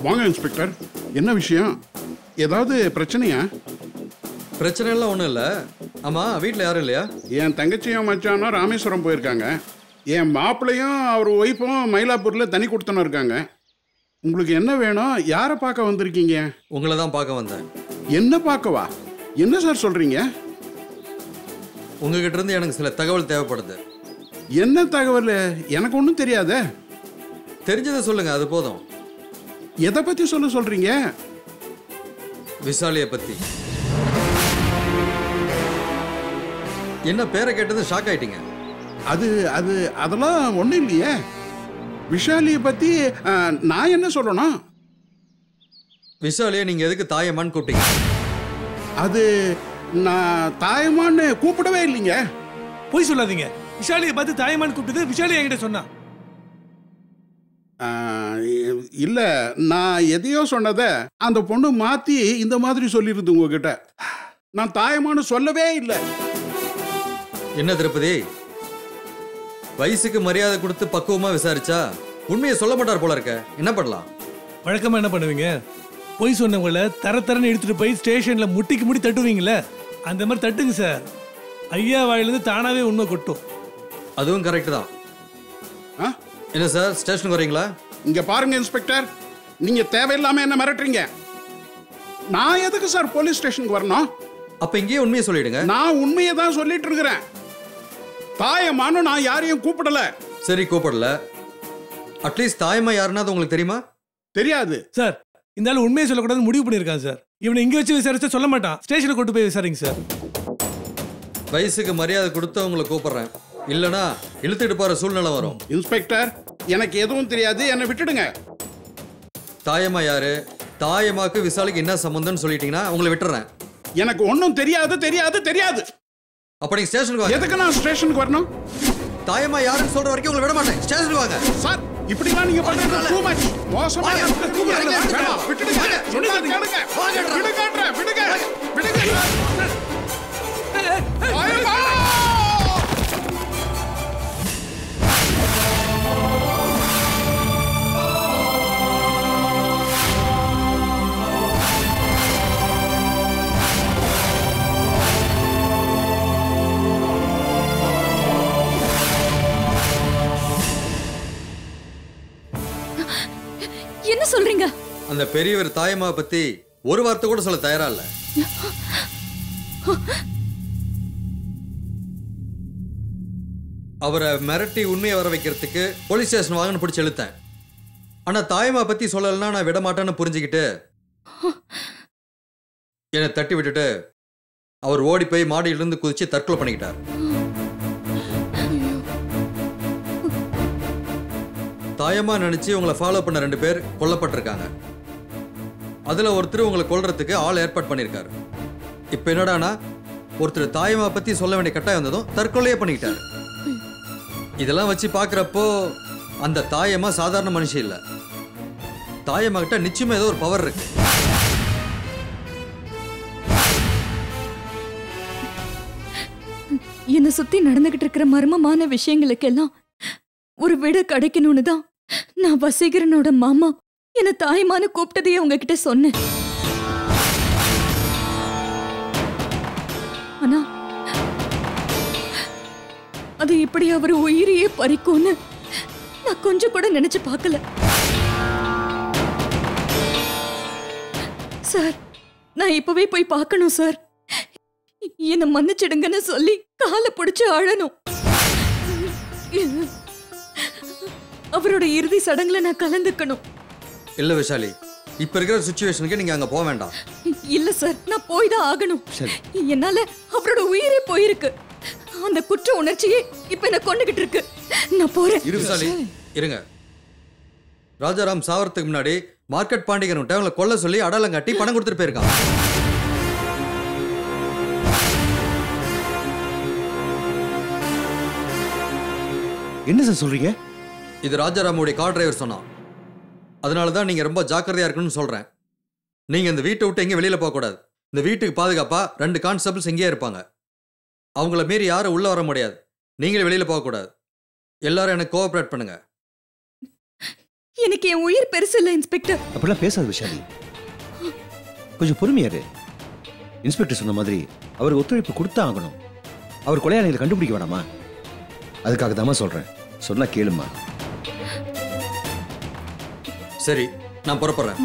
வாங்க இன்ஸ்பெக்டர், என்ன விஷயம்? ஏதாவது பிரச்சனையா? பிரச்சனை எல்லாம் ஒன்றும் இல்லை. ஆமாம், வீட்டில் யாரும் இல்லையா? என் தங்கச்சியும் மச்சானும் ராமேஸ்வரம் போயிருக்காங்க. என் மாப்பிள்ளையும் அவர் ஒய்ஃபும் மயிலாப்பூரில் தனி கொடுத்தனும் இருக்காங்க. உங்களுக்கு என்ன வேணும்? யாரை பார்க்க வந்திருக்கீங்க? உங்களை தான் பார்க்க வந்தேன். என்ன பார்க்கவா? என்ன சார் சொல்கிறீங்க? உங்ககிட்ட இருந்து எனக்கு சில தகவல் தேவைப்படுது. என்ன தகவல்? எனக்கு ஒன்றும் தெரியாதே. தெரிஞ்சதை சொல்லுங்கள், அது போதும். எதை பற்றி சொல்கிறீங்க? விஷாலியை பற்றி. என்ன பேரை கேட்டது ஷாக் ஆயிட்டீங்க? அதெல்லாம் ஒன்றும் இல்லையே. விஷாலியை பற்றி நான் என்ன சொல்லணும்? விஷாலியை நீங்கள் எதுக்கு தாயம்மான்னு கூப்பிட்டீங்க? அது நான் தாயம்மான்னு கூப்பிடவே இல்லைங்க. போய் சொல்லாதீங்க. விஷாலியை பார்த்து தாயம்மான்னு கூப்பிட்டது விஷாலி என்கிட்ட சொன்னா. இல்லை, நான் எதையோ சொன்னதை அந்த பொண்ணு மாற்றி இந்த மாதிரி சொல்லியிருந்து உங்ககிட்ட. நான் தாயம்மான்னு சொல்லவே இல்லை. என்ன திருப்பதி, வயசுக்கு மரியாதை கொடுத்து பக்குவமாக விசாரிச்சா உண்மையை சொல்ல மாட்டார் போல இருக்க. என்ன பண்ணலாம்? வழக்கமாக என்ன பண்ணுவீங்க? போய் சொன்னவங்கள தரன்னு எடுத்துட்டு போய் ஸ்டேஷன்ல முட்டிக்கு முடி தட்டுவீங்களே, அந்த மாதிரி தட்டுங்க சார். ஐயா வாயிலிருந்து தானாவே உண்மை கொட்டும். அதுவும் கரெக்ட் தான். என்ன சார், ஸ்டேஷனுக்கு வரீங்களா? இங்க பாருங்க இன்ஸ்பெக்டர், நீங்க தேவையில்லாம என்ன மிரட்டுறீங்க. நான் எதுக்கு சார் போலீஸ் ஸ்டேஷனுக்கு வரணும்? அப்ப இங்கேயே உண்மையை சொல்லிடுங்க. நான் உண்மையை தான் சொல்லிட்டு இருக்கிறேன். தாயம்மான்னு நான் யாரையும் கூப்பிடல. சரி, கூப்பிடல. அட்லீஸ்ட் தாயம்மா யாருன்னா உங்களுக்கு தெரியுமா? தெரியாது சார். இந்த ஆள் உண்மையை சொல்லக்கூடாது முடிவு பண்ணியிருக்கான் சார். இவனை இங்க வச்சு விசாரிச்சா சொல்ல மாட்டான். ஸ்டேஷனுக்கு கொண்டு போய் விசாரிங்க சார். வயசுக்கு மரியாதை கொடுத்து உங்களை கூப்பிடுறேன், இல்லனா இழுத்துட்டு போற சூழ்நிலை வரும். இன்ஸ்பெக்டர், எனக்கு எதுவும் தெரியாது, என்னை விட்டுடுங்க. தாயம்மா யாரு, தாயம்மாக்கு விசாலிக்கு என்ன சம்பந்தம்னு சொல்லிட்டீங்கன்னா உங்களை விட்டுறேன். எனக்கு ஒன்றும் தெரியாது தெரியாது தெரியாது. அப்ப நீங்க ஸ்டேஷனுக்கு வாங்க. எதுக்கு நான் ஸ்டேஷனுக்கு வரணும்? தாயம்மா யாருன்னு சொல்ற வரைக்கும் உங்களை விட மாட்டேன். ஸ்டேஷனுக்கு வாங்க. சார், இப்படிலாம் நீங்க பண்றது too much. மோசமா இருக்கு. வேணாம், விட்டுடுங்க. சொன்னா கேளுங்க. விடுங்க. தாயம்மா! என்ன சொல்றீங்க? அந்த பெரியவர் தாயம்மா பத்தி ஒரு வார்த்தை கூட சொல்ல தயாரா இல்ல. அவரை மிரட்டி உண்மையை வர வைக்கிறதுக்கு போலீஸ் ஸ்டேஷன் வாங்கன்னு பிடிச்சி இழுத்தேன். ஆனா தாயம்மா பத்தி சொல்லலைன்னா நான் விட மாட்டேன்னு புரிஞ்சுக்கிட்டு என்னை தட்டி விட்டுட்டு அவர் ஓடி போய் மாடியிலிருந்து குதிச்சு தற்கொலை பண்ணிக்கிட்டார். தாயம்மா நினைச்சு உங்களை ஃபாலோ பண்ண 2 பேர் கொல்லப்பட்டிருக்காங்க. அதுல ஒருத்தர் உங்களை கொல்றதுக்கு ஆள் ஏற்பாடு பண்ணியிருக்காரு. இப்ப என்னடானா, ஒருத்தர் தாயம்மா பத்தி சொல்ல வேண்டிய கட்டாயம் வந்ததும் தற்கொலையே பண்ணிக்கிட்டாரு. இதெல்லாம் வச்சு பாக்குறப்போ அந்த தாயம்மா சாதாரண மனுஷி இல்ல. தாயம்மா கிட்ட நிச்சயமா ஏதோ ஒரு பவர் இருக்கு. என்னை சுத்தி நடந்துகிட்டு இருக்கிற மர்மமான விஷயங்களுக்கெல்லாம் ஒரு விட கிடைக்கணும்னு தான் நான் வசீகரனோட மாமா என்ன தாயமான கூப்பிட்டதையே உங்ககிட்ட சொன்னேன். ஆனா அது இப்படி அவர் உயிரையே பறிக்கும்னு நான் கொஞ்சம் கூட நினைச்சு பார்க்கல. சார், நான் இப்பவே போய் பார்க்கணும் சார். என்னை மன்னிச்சிடுங்கன்னு சொல்லி காலை பிடிச்சு அழணும். அவரோட இறுதி சடங்குல நான் கலந்துக்கணும். இல்ல விஷாலி, இப்ப இருக்கிற சிச்சுவேஷனுக்கு நீங்க அங்க போக வேண்டாம். இல்ல சார், நான் போய் தான் ஆகணும். என்னால அவரோட உயிரே போயிருக்கு. அந்த குற்ற உணர்ச்சியே இப்ப என்ன கொண்டுகிட்டு இருக்கு. நான் போறேன். இரு விஷாலி, இருங்க. ராஜாராம் சாவறதுக்கு முன்னாடி மார்க்கெட் பாண்டிகன் அவங்களை கொல்ல சொல்லி அடையாளம் காட்டி பணம் கொடுத்துட்டு போயிருக்கான். என்ன சார் சொல்றீங்க? இது ராஜாராமுடைய கார் டிரைவர் சொன்னான். அதனால தான் நீங்க ரொம்ப ஜாக்கிரதையா இருக்கணும்னு சொல்றேன். நீங்க இந்த வீட்டை விட்டு எங்கேயும் வெளியில போக கூடாது. இந்த வீட்டுக்கு பாதுகாப்பா 2 கான்ஸ்டபிள்ஸ் இங்கேயே இருப்பாங்க. அவங்கள மீறி யாரும் உள்ள வர முடியாது. நீங்களே வெளியில போக கூடாது. எல்லாரும் எனக்கு கோஆபரேட் பண்ணுங்க. எனக்கு என் உயிர் பெருசு இல்ல இன்ஸ்பெக்டர். அப்படிலாம் பேசாத விஷாலி, கொஞ்சம் பொறுமையாரு. இன்ஸ்பெக்டர் சொன்ன மாதிரி அவருக்கு ஒத்துழைப்பு கொடுத்தா ஆகணும். அவர் கொலையாளிகளை கண்டுபிடிக்க வேணாமா? அதுக்காக தாமா சொல்றேன், சொன்னா கேளுமா. சரி, நான் புறப்படுறேன்.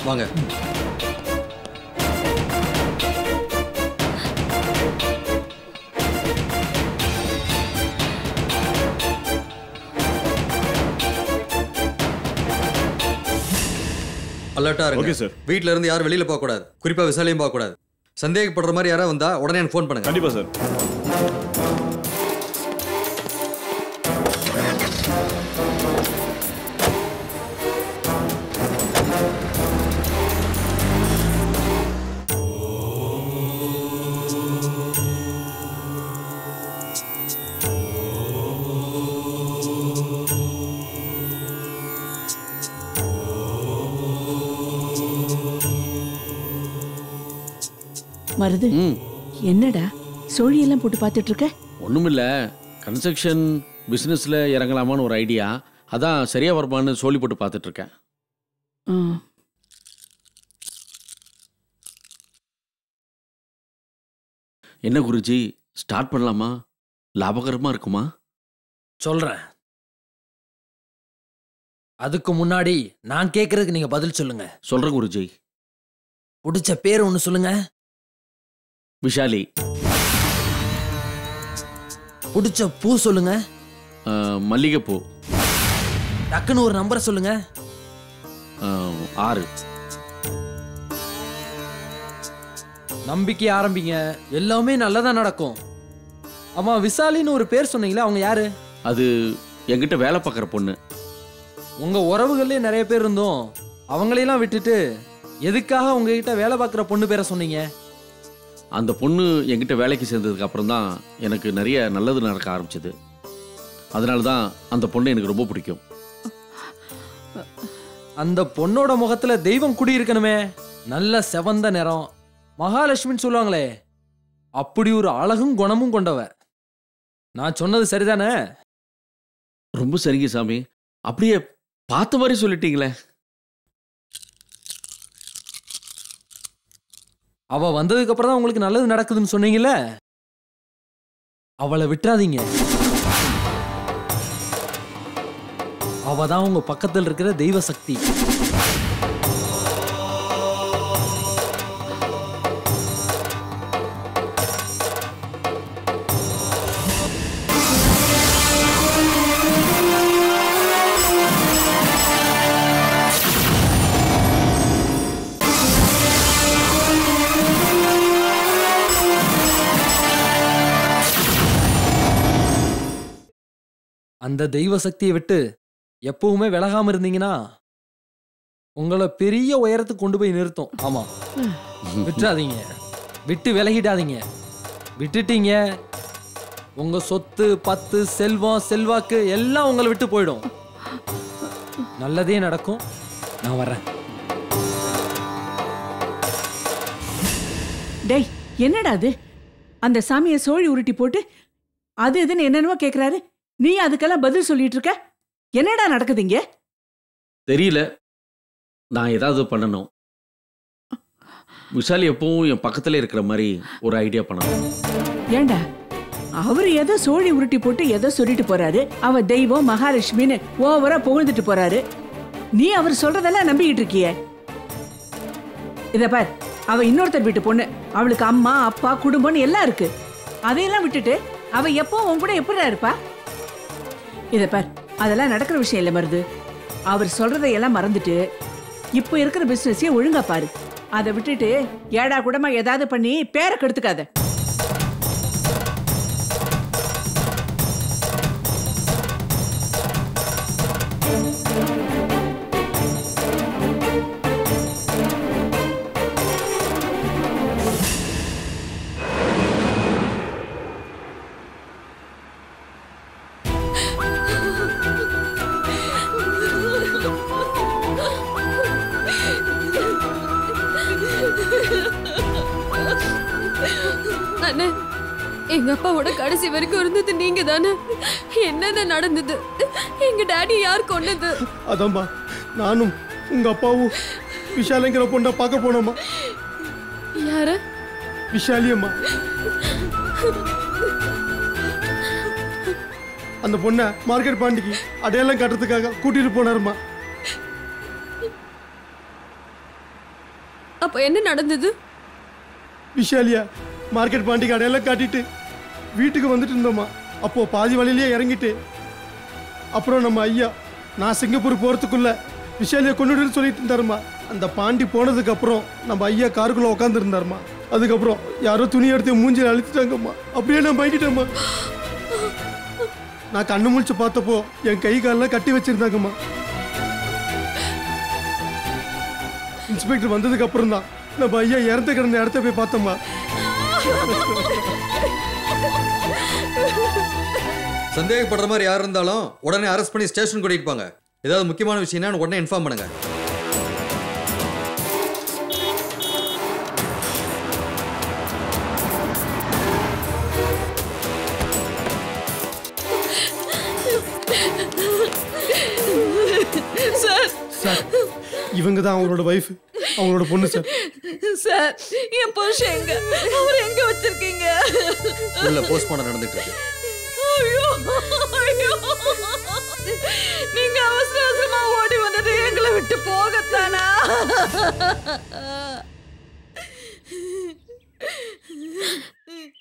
வாங்க. அலர்ட்டா இருங்க. Okay sir. வீட்ல இருந்து யாரும் வெளியில போக கூடாது. குறிப்பா விசாலையும் போக கூடாது. சந்தேகப்படுற மாதிரி யாராவது வந்தா உடனே எனக்கு ஃபோன் பண்ணுங்க. கண்டிப்பா சார். மருது, என்னடா சோழியெல்லாம் போட்டு பார்த்துட்டு இருக்க? ஒன்றுமில்ல, கன்ஸ்ட்ரக்ஷன் பிஸ்னஸில் இறங்கலாமான்னு ஒரு ஐடியா. அதான் சரியா வருமானு சொல்லி போட்டு பார்த்துட்டு இருக்கேன். என்ன குருஜி, ஸ்டார்ட் பண்ணலாமா? லாபகரமாக இருக்குமா? சொல்றேன். அதுக்கு முன்னாடி நான் கேட்கறதுக்கு நீங்க பதில் சொல்லுங்க. சொல்கிறேன் குருஜி. பிடிச்ச பேர் ஒன்று சொல்லுங்க. விஷாலி. பிடிச்ச பூ சொல்லுங்க. மல்லிகைப்பூ. டக்குன்னு ஒரு நம்பரை சொல்லுங்க. 6. நம்பிக்கை ஆரம்பிங்க, எல்லாமே நல்லதா நடக்கும். ஆமா, விசாலின்னு ஒரு பேர் சொன்னீங்களே, அவங்க யாரு? அது என்கிட்ட வேலை பார்க்குற பொண்ணு. உங்க உறவுகளே நிறைய பேர் இருந்தோம், அவங்களையெல்லாம் விட்டுட்டு எதுக்காக உங்ககிட்ட வேலை பார்க்குற பொண்ணு பேரை சொன்னீங்க? அந்த பொண்ணு என்கிட்ட வேலைக்கு சேர்ந்ததுக்கு அப்புறம் தான் எனக்கு நிறைய நல்லது நடக்க ஆரம்பிச்சது. அதனால தான் அந்த பொண்ணு எனக்கு ரொம்ப பிடிக்கும். அந்த பொண்ணோட முகத்துல தெய்வம் குடியிருக்கணுமே. நல்ல செவந்த நிறம், மகாலட்சுமின்னு சொல்லுவாங்களே, அப்படி ஒரு அழகும் குணமும் கொண்டவ. நான் சொன்னது சரிதானே? ரொம்ப சரிங்க சாமி, அப்படியே பார்த்த மாதிரி சொல்லிட்டீங்களே. அவ வந்ததுக்கு அப்புறம் தான் உங்களுக்கு நல்லது நடக்குதுன்னு சொன்னீங்கல்ல, அவளை விட்டுறாதீங்க. அவ தான் உங்க பக்கத்தில் இருக்கிற தெய்வ சக்தி. அந்த தெய்வ சக்தியை விட்டு எப்பவுமே விலகாம இருந்தீங்கன்னா உங்களை பெரிய உயரத்துக்கு கொண்டு போய் நிறுத்தும். ஆமா, விட்டுறாதீங்க, விட்டு விலகிடாதீங்க. விட்டுட்டீங்க, உங்க சொத்து பத்து செல்வம் செல்வாக்கு எல்லாம் உங்களை விட்டு போயிடும். நல்லதே நடக்கும். நான் வர்றேன். டேய், என்னடா அது? அந்த சாமியை சோழி உருட்டி போட்டு அது இதுன்னு என்னென்னவோ கேட்குறாரு, நீ அதுக்கெல்லாம் பதில் சொல்லிட்டு இருக்க. என்னடா நடக்குதுங்க? தெரியல, நான் ஏதாவது பண்ணணும். விஷாலி எப்பவும் என் பக்கத்துல இருக்கிற மாதிரி ஒரு ஐடியா பண்ணணும். ஏண்டா, அவரு எதோ சோழி உருட்டி போட்டு எதோ சொல்லிட்டு போறாரு. அவ தெய்வம் மகாலட்சுமின்னு ஓவரா புகழ்ந்துட்டு போறாரு. நீ அவர் சொல்றதெல்லாம் நம்பிக்கிட்டு இருக்கிய. இத பார், அவ இன்னொருத்தர் வீட்டு பொண்ணு. அவளுக்கு அம்மா அப்பா குடும்பம்னு எல்லாம் இருக்கு. அதையெல்லாம் விட்டுட்டு அவ எப்போ உன் கூட எப்படிடா இருப்பா? இத பார், அதெல்லாம் நடக்கிற விஷயம் இல்ல மருது. அவர் சொல்றதையெல்லாம் மறந்துட்டு இப்போ இருக்கிற பிசினஸையே ஒழுங்கா பாரு. அதை விட்டுட்டு ஏடா கூடமா ஏதாவது பண்ணி பேரை கெடுத்துக்காத. அண்ணே, எங்க அப்பாவோட கடைசி வரைக்கும் இருந்தது நீங்க தானே. என்னென்ன நடந்தது எங்க டாடி யார் கொன்னது? அதாம்மா நானும் உங்க அப்பாவும் விஷாலிங்கிற பொண்ணை பார்க்க போனோம்மா. யாரு? விஷாலி அம்மா. அந்த பொண்ணை மார்க்கெட் பாண்டிக்கு அடையாளம் காட்டுறதுக்காக கூட்டிட்டு போனாருமா. அப்ப என்ன நடந்தது? விஷாலியா மார்க்கெட் பாண்டிக்கு அடையாளம் காட்டிட்டு வீட்டுக்கு வந்துட்டு இருந்தோம்மா. அப்போ பாதி வழியிலேயே இறங்கிட்டு அப்புறம் நம்ம ஐயா நான் சிங்கப்பூர் போறதுக்குள்ள விஷாலியை கொண்டுட்டு சொல்லிட்டு இருந்தாருமா. அந்த பாண்டி போனதுக்கு அப்புறம் நம்ம ஐயா காருக்குள்ள உட்காந்து இருந்தாருமா. அதுக்கப்புறம் யாரோ துணி எடுத்து மூஞ்சில அழிச்சிட்டாங்கம்மா. அப்படியே நான் பயந்துட்டேம்மா. நான் கண்ணு முழிச்சு பார்த்தப்போ என் கை காலெல்லாம் கட்டி வச்சிருந்தாங்கம்மா. இன்ஸ்பெக்டர் வந்ததுக்கு அப்புறம் தான் நம்ம ஐயா இறந்து கிடந்த இடத்த போய் பார்த்தோம்மா. சந்தேகப்படுற மாதிரி யார் இருந்தாலும் உடனே அரெஸ்ட் பண்ணி ஸ்டேஷன் கூட்டிட்டு போங்க. ஏதாவது முக்கியமான விஷயம்னா உடனே இன்ஃபார்ம் பண்ணுங்க. சார் இவங்க தான் அவங்களோட வைஃப், அவங்களோட பொண்ணு சார். சார் என் புருஷன் எங்க? அவர் எங்க வச்சிருக்கீங்க? உள்ள போஸ்ட்மார்ட்டம் நடந்துட்டு இருக்கு. ஐயோ ஐயோ, நீங்க அவசர அவசரமா ஓடி வந்தது எங்களை விட்டு போகத்தானா?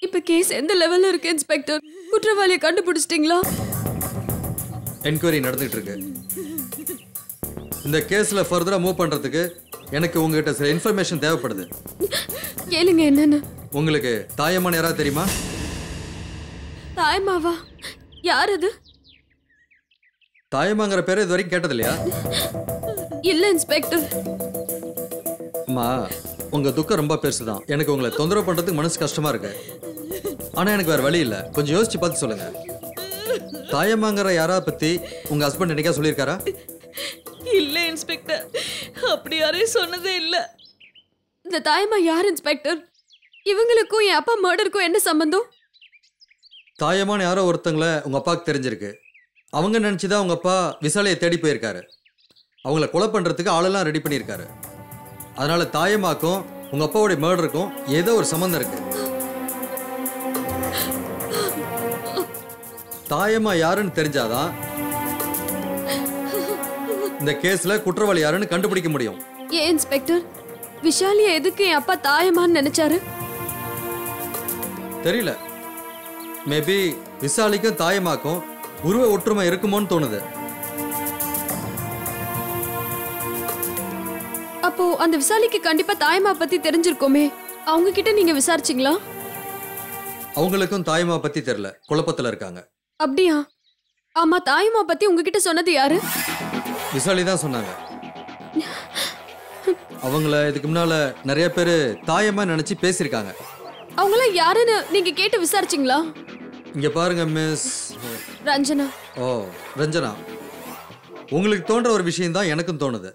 இப்ப கேஸ் எந்த லெவல்ல இருக்கு இன்ஸ்பெக்டர்? குற்றவாளியை கண்டுபிடிச்சிட்டீங்களா? என்கொயரி நடந்துட்டு இருக்கு. இந்த கேஸ்ல ஃபர்தரா மூவ் பண்றதுக்கு எனக்கு உங்ககிட்ட சில இன்ஃபர்மேஷன் தேவைப்படுது. கேளுங்க. என்னன்னு? உங்களுக்கு தாயம்மான் யாராவது தெரியுமா? தாயம்மாவா? யார் அது? தாயம்மாங்கிற பேர் இது வரைக்கும் கேட்டது இல்லையா? இல்ல இன்ஸ்பெக்டர். அம்மா, உங்க துக்கம் ரொம்ப பெருசுதான். எனக்கு உங்களை தொந்தரவு பண்றதுக்கு மனசு கஷ்டமா இருக்கு. ஆனா எனக்கு வேற வழி இல்ல. கொஞ்சம் யோசிச்சு பார்த்து சொல்லுங்க. தாயம்மாங்கிற யாராவது பத்தி உங்க ஹஸ்பண்ட் என்னைக்கா சொல்லியிருக்காரா? இல்ல இன்ஸ்பெக்டர், அப்படி யாரையும் சொன்னதே இல்ல. இந்த தாயம்மா யார் இன்ஸ்பெக்டர்? இவங்களுக்கும் என் அப்பா மர்டருக்கும் என்ன சம்பந்தம்? தாயம்மான்னு யாரோ ஒருத்தங்களை உங்க அப்பாவுக்கு தெரிஞ்சிருக்கு. அவங்க நினைச்சுதான் உங்க அப்பா விசாலையை தேடி போயிருக்காரு. அவங்கள கொலை பண்றதுக்கு ஆளெல்லாம் ரெடி பண்ணியிருக்காரு. அதனால தாயம்மாக்கும் உங்க அப்பாவுடைய மர்டருக்கும் ஏதோ ஒரு சம்பந்தம் இருக்கு. தாயம்மா யாருன்னு தெரிஞ்சாதான் இந்த கேஸ்ல குற்றவாளி யாருன்னு கண்டுபிடிக்க முடியும். ஏன் இன்ஸ்பெக்டர், விஷாலிய எதுக்கு என் அப்பா தாயம்மான்னு நினைச்சாரு? தெரியல. மேபி விசாலிக்கும் தாயம்மாக்கும் உருவ ஒற்றுமை இருக்குமோன்னு தோணுது. அப்போ அந்த விசாலிக்கு கண்டிப்பா தாயம்மா பத்தி தெரிஞ்சிருக்கோமே. அவங்க கிட்ட நீங்க விசாரிச்சீங்களா? அவங்களுக்கும் தாயம்மா பத்தி தெரியல, குழப்பத்துல இருக்காங்க. அப்படியா? ஆமா, தாயம்மா பத்தி உங்ககிட்ட சொன்னது யாரு? விசாலி தான் சொன்னாங்க. அவங்கள இதுக்கு முன்னால நிறைய பேர் தாயம்மா நினைச்சு பேசியிருக்காங்க. அவங்கள யாருன்னு நீங்க கேட்டு விசாரிச்சீங்களா? இங்க பாருங்க மிஸ் ரஞ்சனா. ஓ, ரஞ்சனா, உங்களுக்கு தோன்ற ஒரு விஷயம் தான் எனக்கும் தோணுது.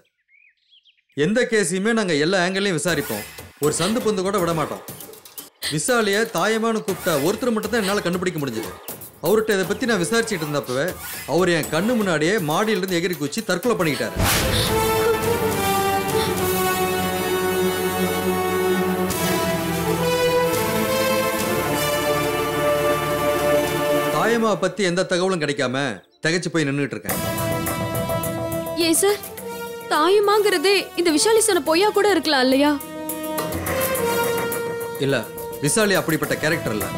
எந்த கேஸையுமே நாங்க எல்லா ஆங்கிளையும் விசாரிப்போம். ஒரு சந்து பொந்து கூட விட மாட்டோம். விசாலிய தாயம்மான்னு கூப்பிட்ட ஒருத்தர் மட்டும் தான் என்னால கண்டுபிடிக்க முடிஞ்சது. அவர்கிட்ட இதை பத்தி நான் விசாரிச்சுட்டு இருந்தப்பவே அவர் என் கண்ணு முன்னாடியே மாடியிலிருந்து எகிரி குச்சி தற்கொலை பண்ணிக்கிட்டாரு. தாயம்மா பத்தி எந்த தகவலும் கிடைக்காம திகைச்சு போய் நின்றுட்டு இருக்கேன். ஏன் சார், தாயம்மாங்கிறதே இந்த விஷாலி சொன்ன பொய்யா கூட இருக்கலாம் இல்லையா? இல்ல, விசாலி அப்படிப்பட்ட கேரக்டர் இல்ல.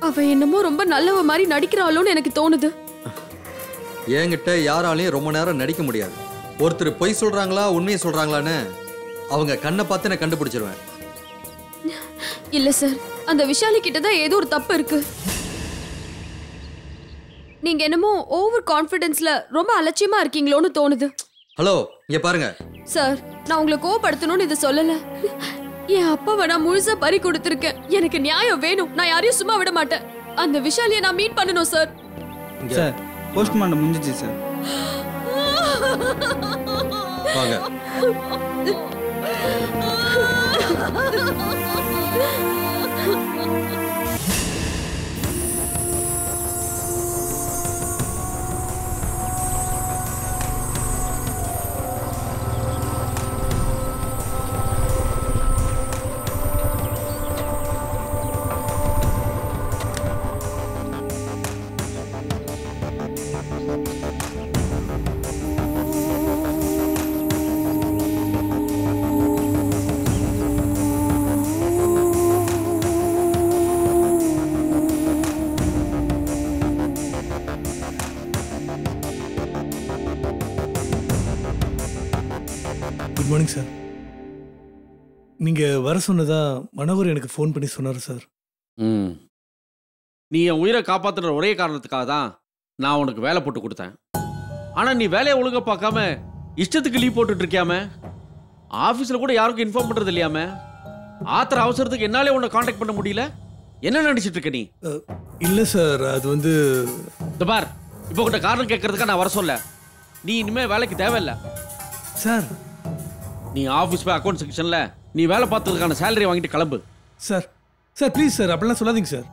அவ என்னமோ ரொம்ப நல்லவ மாதிரி நடிக்கிறாளோன்னு எனக்கு தோணுது. என்கிட்ட யாராலையும் ரொம்ப நேரம் நடிக்க முடியாது. ஒருத்தர் பொய் சொல்றாங்களா உண்மையை சொல்றாங்களான்னு அவங்க கண்ணை பார்த்து நான் கண்டுபிடிச்சிருவேன். இல்ல சார், அந்த விஷாலி கிட்ட தான் ஏதோ ஒரு தப்பு இருக்கு. நீங்க என்னமோ ஓவர் கான்ஃபிடன்ஸ்ல ரொம்ப அலட்சியமா இருக்கீங்களோன்னு தோணுது. ஹலோ, இங்க பாருங்க சார், நான் உங்களை கோபப்படுத்தணும்னு இதை சொல்லல. என் அப்பாவை நான் முழுசா பறி கொடுத்திருக்கேன். எனக்கு நியாயம் வேணும். நான் யாரையும் சும்மா விட மாட்டேன். அந்த விஷாலியை நான் மீட் பண்ணணும் சார். சார், போஸ்ட்மார்ட்டம் முடிஞ்சிச்சு சார். வாங்க. Good morning sir. நீங்கள் வர சொன்னதா மனோகர் எனக்கு ஃபோன் பண்ணி சொன்னார் சார். நீ என் உயிரை காப்பாற்றுற ஒரே காரணத்துக்காக தான் நான் உனக்கு வேலை போட்டு கொடுத்தேன். ஆனால் நீ வேலையை ஒழுங்கா பார்க்காம இஷ்டத்துக்கு லீவ் போட்டுட்டு இருக்கியாம, ஆஃபீஸில் கூட யாருக்கும் இன்ஃபார்ம் பண்ணுறது இல்லையாம, ஆத்திர அவசரத்துக்கு என்னாலே உன்னை காண்டாக்ட் பண்ண முடியல. என்ன நினைச்சிட்டு இருக்க நீ? இல்லை சார், அது வந்து இந்த பார், இப்போ கிட்ட காரணம் கேட்கறதுக்காக நான் வர சொல்ல. நீ இனிமேல் வேலைக்கு தேவையில்லை சார். நீ ஆஃபீஸ் போய் அக்கௌண்ட் செக்ஷனில் நீ வேலை பார்த்ததுக்கான சேலரி வாங்கிட்டு கிளம்பு. சார் சார் ப்ளீஸ் சார், அப்படிலாம் சொல்லாதீங்க சார்.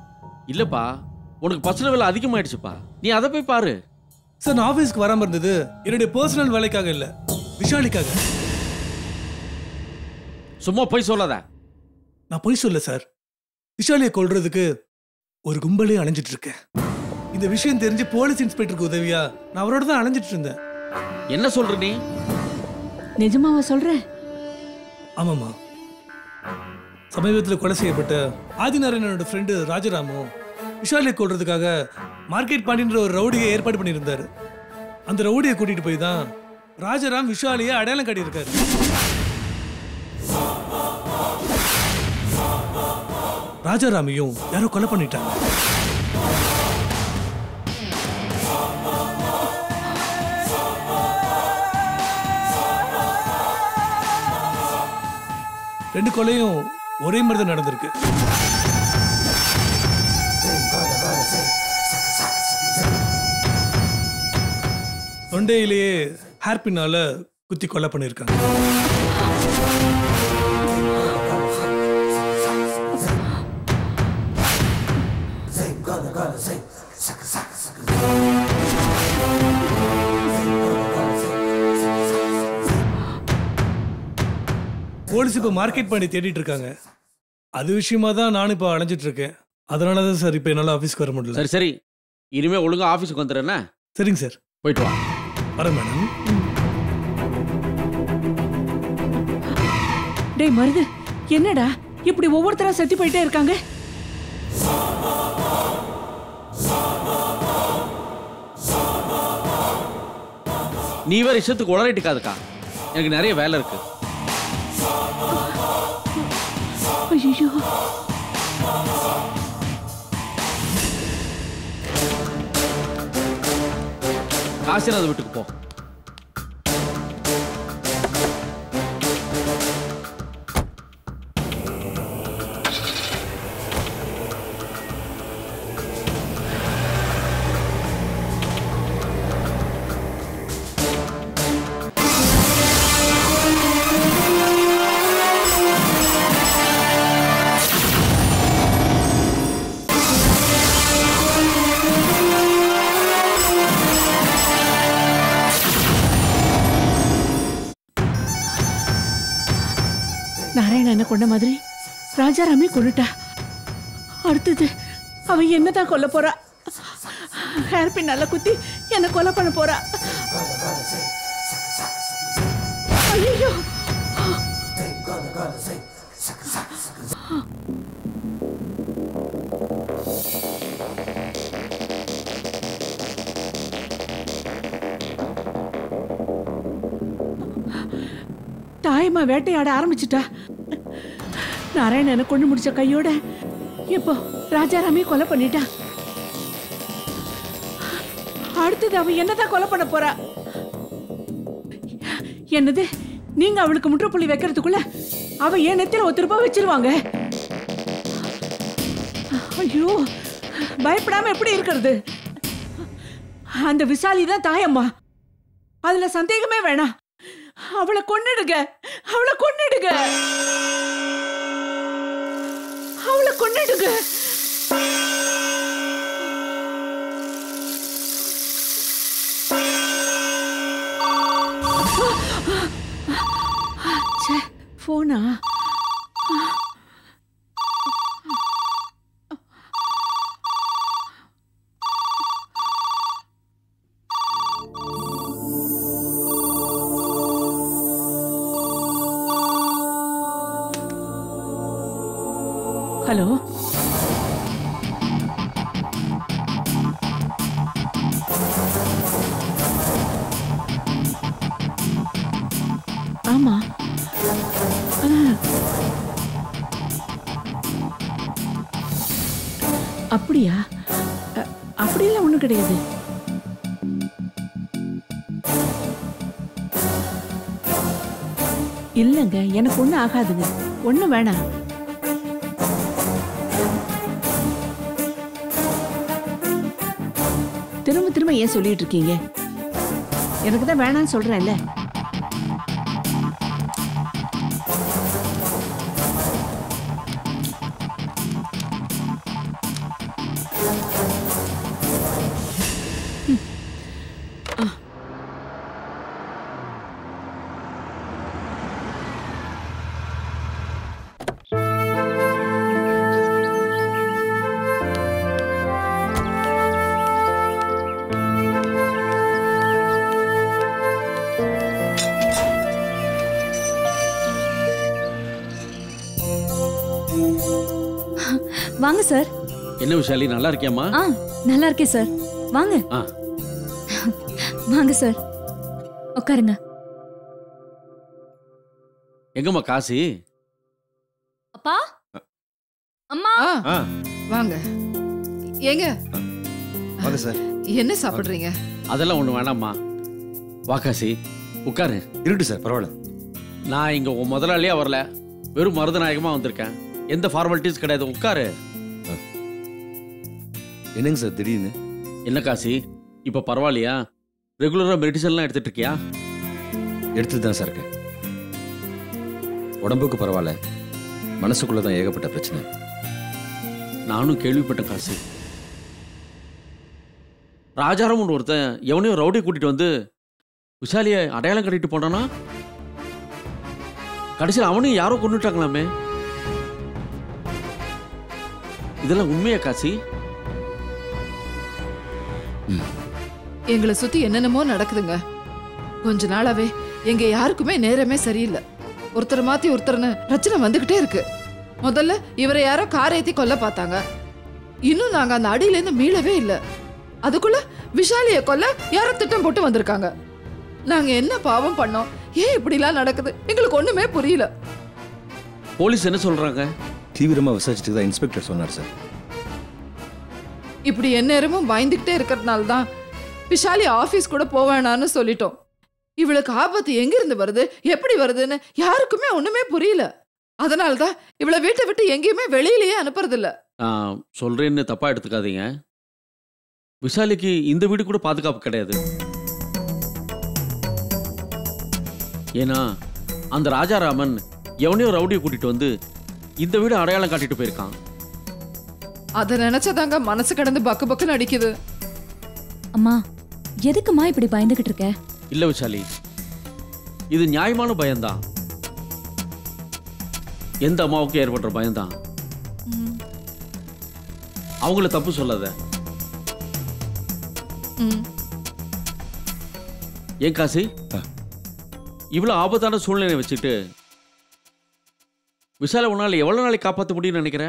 இல்லைப்பா, உனக்கு பர்சனல் வேலை அதிகமாயிடுச்சுப்பா, நீ அதை போய் பாரு. சார் நான் ஆஃபீஸ்க்கு வராமல் இருந்தது என்னுடைய பர்சனல் வேலைக்காக இல்லை, விஷாலிக்காக. சும்மா போய் சொல்லாத. நான் போய் சொல்ல சார். விஷாலியை கொல்றதுக்கு ஒரு கும்பலே அலைஞ்சிட்டு இருக்கேன். இந்த விஷயம் தெரிஞ்சு போலீஸ் இன்ஸ்பெக்டருக்கு உதவியா நான் அவரோட தான் அலைஞ்சிட்டு இருந்தேன். என்ன சொல்ற நீ? நிஜமாவா சொல்ற? ஆமாம்மா. சமீபத்தில் கொலை செய்யப்பட்ட ஆதிநாராயணனோட ஃப்ரெண்டு ராஜராமு விஷாலியை கொல்றதுக்காக மார்க்கெட் பாண்டின்ற ஒரு ரவுடியை ஏற்பாடு பண்ணியிருந்தாரு. அந்த ரவுடியை கூட்டிட்டு போய் தான் ராஜராம் விஷாலியை அடையாளம் காட்டியிருக்காரு. ராஜாராமையும் யாரோ கொலை பண்ணிட்டாங்க. ரெண்டு கொலையும் ஒரே மாதிரி தான் நடந்திருக்கு. தொண்டையிலேயே ஹேர்பின்னால குத்தி கொலை பண்ணியிருக்காங்க. போலீஸ் இப்போ மார்க்கெட் பண்ணி தேடிட்டு இருக்காங்க. அது விஷயமா தான் நானும் இப்போ அலைஞ்சிட்டு இருக்கேன். அதனால தான் சார் இப்போ என்னால் ஆஃபீஸ்க்கு வர முடியல. சரி சரி, இனிமே ஒழுங்கா ஆஃபீஸுக்கு வந்துடுறேன்னா? சரிங்க சார், போயிட்டு வா. வரேன் மேடம். டேய் மருது, என்னடா இப்படி ஒவ்வொருத்தரா செத்து போயிட்டே இருக்காங்க? நீ வேற இஷ்டத்துக்கு உளறிட்டுக்காதுக்கா, எனக்கு நிறைய வேலை இருக்கு. ஐயோ, காசிநாத வீட்டுக்கு போ. நாராயணனை கொண்ட மாதிரி ராஜாராமே கொண்டுட்டா. அடுத்தது அவ என்னதான் கொல்ல போறா? ஹேர்பின் நல்லா குத்தி என்ன கொலை பண்ண போறா. ஐயோ, தாயம்மா வேட்டையாட ஆரம்பிச்சுட்டா. நாராயணனை கொண்டு முடிச்ச கையோட இப்போ ராஜாராமே கொலை பண்ணிட்டா. அடுத்தது அவ என்னதான் கொலை பண்ண போறா? என்னது, நீங்க அவளுக்கு முற்றுப்புள்ளி வைக்கிறதுக்குள்ள அவ ஏன் நெத்தில ஒத்துருப்பா வச்சிருவாங்க? ஐயோ, பயப்படாம எப்படி இருக்கிறது? அந்த விசாலி தான் தாயம்மா, அதுல சந்தேகமே வேணாம். அவளை கொன்னுடுங்க, அவளை கொன்னுடுங்க, அவளை கொன்னுடுங்க. போனா ஹலோ, ஆமா அப்படியா? அப்படியெல்லாம் ஒண்ணும் கிடையாது. இல்லங்க, எனக்கு ஒண்ணும் ஆகாதுங்க. ஒண்ணும் வேணாம். திரும்ப திரும்ப ஏன் சொல்லிட்டு இருக்கீங்க? எனக்கு தான் வேணான்னு சொல்றேன்ல. வாங்க சார். என்ன விஷாலி, நல்லா இருக்கியாம்மா? நல்லா இருக்கேன் சார். வாங்க. வாங்க சார், உட்காருங்க. எங்கம்மா காசி? அப்பா, அம்மா. வாங்க. ஏங்க வாங்க சார். என்ன சாப்பிடுறீங்க? அதெல்லாம் ஒண்ணு வேணாம்மா. வா காசி, உட்காரு. இருட்டு சார், பரவாயில்ல. நான் இங்க உன் முதலாளியா வரல, வெறும் மருதநாயகமா வந்திருக்கேன். எந்த ஃபார்மாலிட்டிஸ் கிடையாது, உட்காரு. என்னங்க சார் திடீர்னு? என்ன காசி, இப்ப பரவாயில்லையா? ரெகுலரா மெடிசன்லாம் எடுத்துட்டு இருக்கியா? எடுத்துட்டு தான் சார் இருக்கேன். உடம்புக்கு பரவாயில்ல, மனசுக்குள்ளதான் ஏகப்பட்ட பிரச்சனை. நானும் கேள்விப்பட்டேன் காசி. ராஜாராம் ஒருத்தன் எவனையும் ரவுடி கூட்டிட்டு வந்து விஷாலிய அடையாளம் கட்டிட்டு போனானா, கடைசியில் அவனையும் யாரோ கொண்டுட்டாங்களாமே. இதெல்லாம் உண்மையா காசி? எங்களை சுத்தி என்னென்னமோ நடக்குதுங்க. கொஞ்ச நாளாவே எங்க யாருக்குமே நேரமே சரியில்லை. ஒருத்தர் மாத்தி ஒருத்தர்னு பிரச்சனை வந்துகிட்டே இருக்கு. முதல்ல இவரை யாரோ கார் ஏத்தி கொல்ல பார்த்தாங்க. இன்னும் நாங்க அந்த அடியில இருந்து மீளவே இல்லை. அதுக்குள்ள விஷாலிய கொல்ல யாரோ திட்டம் போட்டு வந்திருக்காங்க. நாங்க என்ன பாவம் பண்ணோம்? ஏன் இப்படி எல்லாம் நடக்குது? எங்களுக்கு ஒண்ணுமே புரியல. போலீஸ் என்ன சொல்றாங்க? தீவிரமா விசாரிச்சுட்டு தான் இன்ஸ்பெக்டர் சொன்னார் சார். இப்படி எந்நேரமும் பயந்துகிட்டே இருக்கிறதுனால தான் விஷாலி ஆபீஸ் கூட போவேணான்னு சொல்லிட்டோம். இவளுக்கு ஆபத்து எங்க இருந்து வருது, எப்படி வருதுன்னு யாருக்குமே ஒண்ணுமே புரியல. அதனால்தான் இவளை வீட்டை விட்டு எங்கேயுமே வெளியிலேயே அனுப்புறது இல்ல. சொல்றேன்னு தப்பா எடுத்துக்காதீங்க. விஷாலிக்கு இந்த வீடு கூட பாதுகாப்பு கிடையாது. ஏன்னா அந்த ராஜாராமன் எவனையோ ரவுடியை கூட்டிட்டு வந்து இந்த வீடு அடையாளம் காட்டிட்டு போயிருக்கான். அத நினைச்சதாங்க மனசு கடந்து பக்கு பக்குன்னு அடிக்குது. அம்மா, எதுக்குமா இப்படி பயந்துகிட்டு இருக்க? இல்ல விஷாலி, இது நியாயமான பயம்தான். எந்த அம்மாவுக்கு ஏற்படுற பயம்தான். அவங்கள தப்பு சொல்லாத. ஏன் காசி, இவ்வளவு ஆபத்தான சூழ்நிலை வச்சுட்டு விஷால உன்னால எவ்வளவு நாளைக்கு காப்பாற்ற முடியும்னு நினைக்கிற?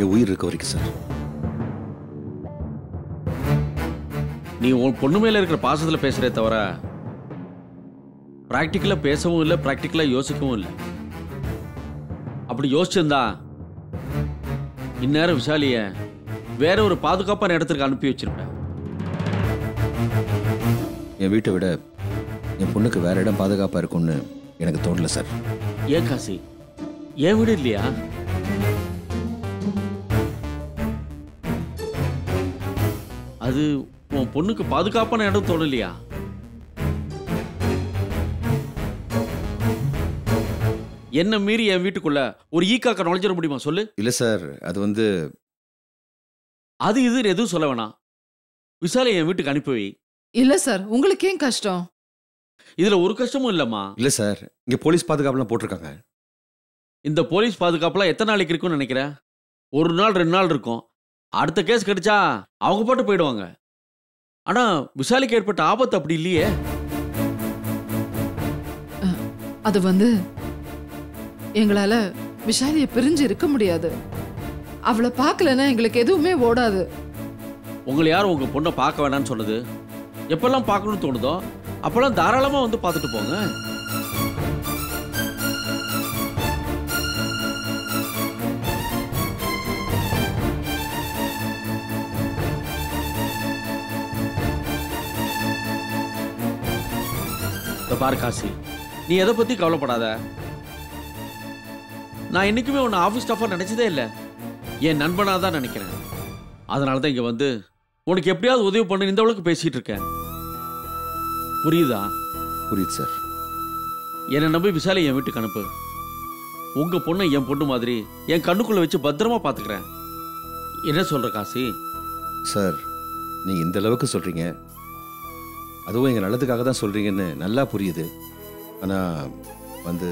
என் உயிர் இருக்க வரைக்கும் சார். நீ உன் பொண்ணு மேல இருக்கிற பாசத்துல பேசுறே தவிர பிராக்டிக்கலா பேசவும் இல்லை, பிராக்டிக்கலா யோசிக்கவும் இல்லை. அப்படி யோசிச்சிருந்தா இந்நேரம் விஷாலிய வேற ஒரு பாதுகாப்பான இடத்துக்கு அனுப்பி வச்சிருப்பேன். என் வீட்டை விட என் பொண்ணுக்கு வேற இடம் பாதுகாப்பா இருக்கும்னு எனக்கு தோணல சார். ஏன் காசி, என் வீடு இல்லையா? அது உன் பொண்ணுக்கு பாதுகாப்பான இடம் தோணலையா? என்ன மீறி என் வீட்டுக்குள்ள ஒரு ஈக்காக்க நுழைஞ்சிட முடியுமா சொல்லு? இல்ல சார், அது அது இது எதுவும் சொல்ல வேணாம். விஷாலை என் வீட்டுக்கு அனுப்பி வை. இல்ல சார், உங்களுக்கு ஏன் கஷ்டம்? இதுல ஒரு கஷ்டமும் இல்லம்மா. இல்ல சார், இங்க போலீஸ் பாதுகாப்புலாம் போட்டிருக்காங்க. இந்த போலீஸ் பாதுகாப்புலாம் எத்தனை நாளைக்கு இருக்கும்னு நினைக்கிறேன்? ஒரு நாள் 2 நாள் இருக்கும். அடுத்த கேஸ் கிடைச்சா அவங்க பாட்டு போயிடுவாங்க. ஆனா விஷாலிக்கு ஏற்பட்ட ஆபத்து அப்படி இல்லையே. அது எங்களால விஷாலிய பிரிஞ்சு இருக்க முடியாது. அவளை பார்க்கலன்னா எங்களுக்கு எதுவுமே ஓடாது. உங்களை யாரும் உங்க பொண்ணை பார்க்க வேணாம்னு சொன்னது? எப்பெல்லாம் பார்க்கணும்னு தோணுதோ அப்பெல்லாம் தாராளமா வந்து பார்த்துட்டு போங்க. பாரு காசி, நீ எதை பத்தி கவலைப்படாத. நான் என்னைக்குமே உன்னை ஆஃபீஸ் ஸ்டாஃபாக நினைச்சதே இல்லை, என் நண்பனாக தான் நினைக்கிறேன். அதனால தான் இங்கே வந்து உனக்கு எப்படியாவது உதவி பண்ணு இந்த அளவுக்கு பேசிட்டு இருக்கேன். புரியுதா? புரியுது சார். என்னை நம்பி விசாலை என் வீட்டுக்கு அனுப்பு. உங்க பொண்ணை என் பொண்ணு மாதிரி என் கண்ணுக்குள்ள வச்சு பத்திரமா பார்த்துக்கிறேன். என்ன சொல்ற காசி? சார், நீங்கள் இந்த அளவுக்கு சொல்கிறீங்க, அதுவும் எங்கள் நல்லதுக்காக தான் சொல்கிறீங்கன்னு நல்லா புரியுது. ஆனால் வந்து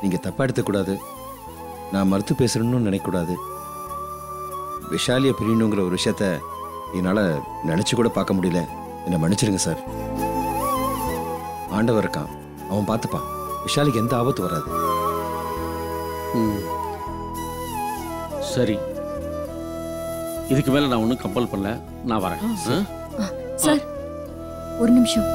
நீங்கள் தப்பாக எடுத்துக்கூடாது, நான் மறுத்து பேசுகிறேன்னு நினைக்கக்கூடாது. விஷாலியை பிரியணுங்கிற ஒரு விஷயத்த என்னால் நினச்சி கூட பார்க்க முடியல. என்னை மன்னிச்சிருங்க சார். ஆண்டவர் இருக்கான், அவன் பார்த்துப்பான். விஷாலிக்கு எந்த ஆபத்து வராது. சரி, இதுக்கு மேல நான் ஒன்றும் கம்பல் பண்ணல, நான் வரேன். சார் ஒரு நிமிஷம்.